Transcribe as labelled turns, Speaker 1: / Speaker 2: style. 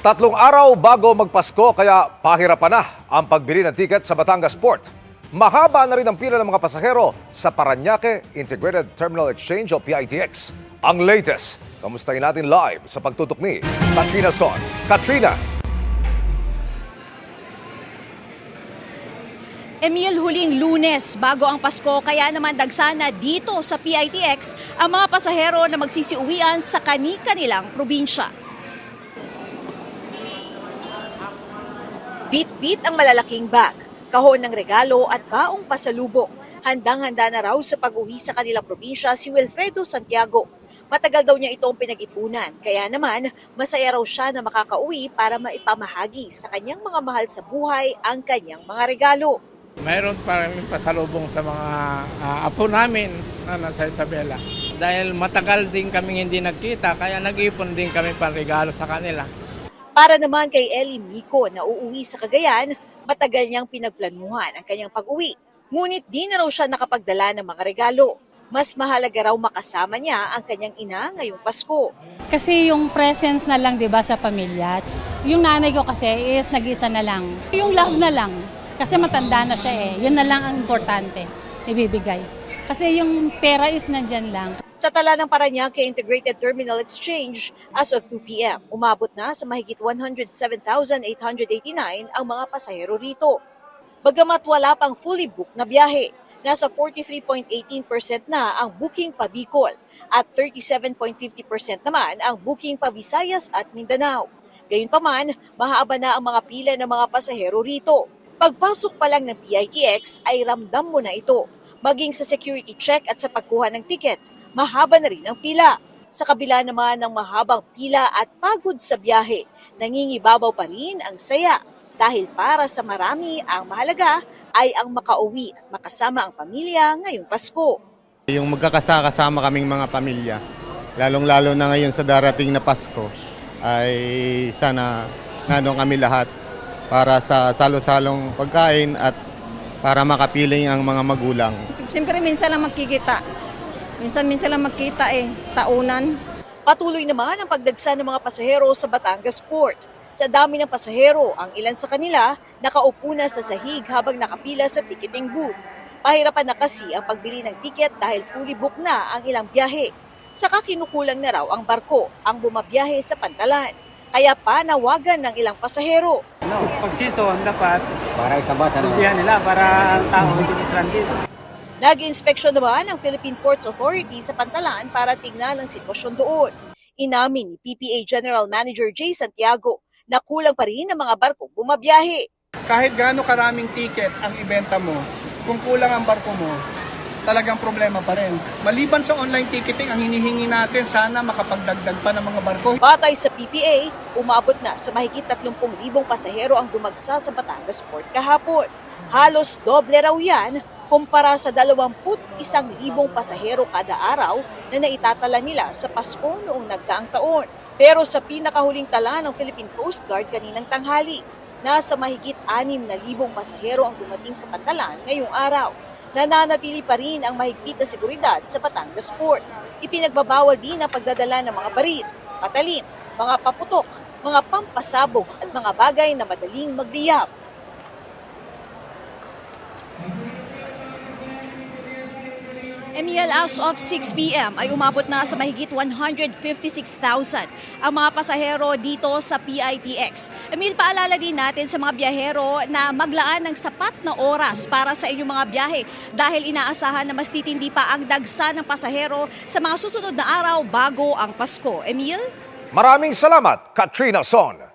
Speaker 1: Tatlong araw bago magpasko kaya pahirapan na ang pagbili ng tiket sa Batangas Port. Mahaba na rin ang pila ng mga pasahero sa Parañaque Integrated Terminal Exchange o PITX. Ang latest, kamustahin natin live sa pagtutok ni Katrina Son. Katrina!
Speaker 2: Emil, huling Lunes bago ang Pasko, kaya naman dagsana dito sa PITX ang mga pasahero na magsisiuwian sa kani-kanilang probinsya. Bit-bit ang malalaking bag, kahon ng regalo at baong pasalubong. Handang-handa na raw sa pag-uwi sa kanilang probinsya si Wilfredo Santiago. Matagal daw niya itong pinag-ipunan, kaya naman masaya raw siya na makakauwi para maipamahagi sa kanyang mga mahal sa buhay ang kanyang mga regalo.
Speaker 3: Mayroon pa rin pasalubong sa mga apo namin na nasa Isabela. Dahil matagal din kaming hindi nagkita, kaya nag-ipon din kami panregalo sa kanila.
Speaker 2: Para naman kay Ellie Mico na uuwi sa Cagayan, matagal niyang pinagplanuhan ang kanyang pag-uwi. Ngunit di na raw siya nakapagdala ng mga regalo. Mas mahalaga raw makasama niya ang kanyang ina ngayong Pasko.
Speaker 4: Kasi yung presence na lang, 'di ba, sa pamilya. Yung nanay ko kasi is nag-isa na lang. Yung love na lang. Kasi matanda na siya eh. Yun na lang ang importante ibibigay. Kasi yung pera is nandyan lang.
Speaker 2: Sa tala ng Parañaque Integrated Terminal Exchange, as of 2 p.m., umabot na sa mahigit 107,889 ang mga pasahero rito. Bagamat wala pang fully booked na biyahe, nasa 43.18% na ang booking pa Bicol at 37.50% naman ang booking pa Visayas at Mindanao. Gayunpaman, mahaba na ang mga pila ng mga pasahero rito. Pagpasok pa lang ng PITX ay ramdam mo na ito. Maging sa security check at sa pagkuha ng tiket, mahaba na rin ang pila. Sa kabila naman ng mahabang pila at pagod sa biyahe, nangingibabaw pa rin ang saya. Dahil para sa marami, ang mahalaga ay ang makauwi at makasama ang pamilya ngayong Pasko.
Speaker 5: Yung magkakasama kaming mga pamilya, lalong-lalo na ngayon sa darating na Pasko, ay sana nandun kami lahat para sa salo-salong pagkain at para makapiling ang mga magulang.
Speaker 6: Siyempre minsan lang magkikita. Minsan lang magkita taunan.
Speaker 2: Patuloy naman ang pagdagsa ng mga pasahero sa Batangas Port. Sa dami ng pasahero, ang ilan sa kanila nakaupo na sa sahig habang nakapila sa ticketing booth. Pahirapan na kasi ang pagbili ng tiket dahil fully booked na ang ilang biyahe. Saka kinukulang na raw ang barko ang bumabiyahe sa Pantalan. Kaya panawagan ng ilang pasahero.
Speaker 7: Pag-season dapat para isabas nila para ang tao hindi stranded.
Speaker 2: Nag-inspeksyon naman ang Philippine Ports Authority sa Pantalan para tingnan ang sitwasyon doon. Inamin ni PPA General Manager Jay Santiago na kulang pa rin ang mga barkong bumabiyahe.
Speaker 8: Kahit gaano karaming ticket ang ibenta mo, kung kulang ang barko mo, talagang problema pa rin. Maliban sa online ticketing, ang hinihingi natin, sana makapagdagdag pa ng mga barko.
Speaker 2: Batay sa PPA, umabot na sa mahigit 30,000 pasahero ang dumagsa sa Batangas Port kahapon. Halos doble raw yan kumpara sa 21,000 pasahero kada araw na naitatala nila sa Pasko noong nagdaang taon. Pero sa pinakahuling tala ng Philippine Coast Guard kaninang tanghali, nasa mahigit 6,000 pasahero ang dumating sa Pantalan ngayong araw. Nananatili pa rin ang mahigpit na seguridad sa Batangas Port. Ipinagbabawal din ang pagdadala ng mga baril, patalim, mga paputok, mga pampasabog at mga bagay na madaling magliyab. Emil, as of 6 p.m. ay umabot na sa mahigit 156,000 ang mga pasahero dito sa PITX. Emil, paalala din natin sa mga biyahero na maglaan ng sapat na oras para sa inyong mga biyahe dahil inaasahan na mas titindi pa ang dagsa ng pasahero sa mga susunod na araw bago ang Pasko. Emil?
Speaker 1: Maraming salamat, Katrina Son.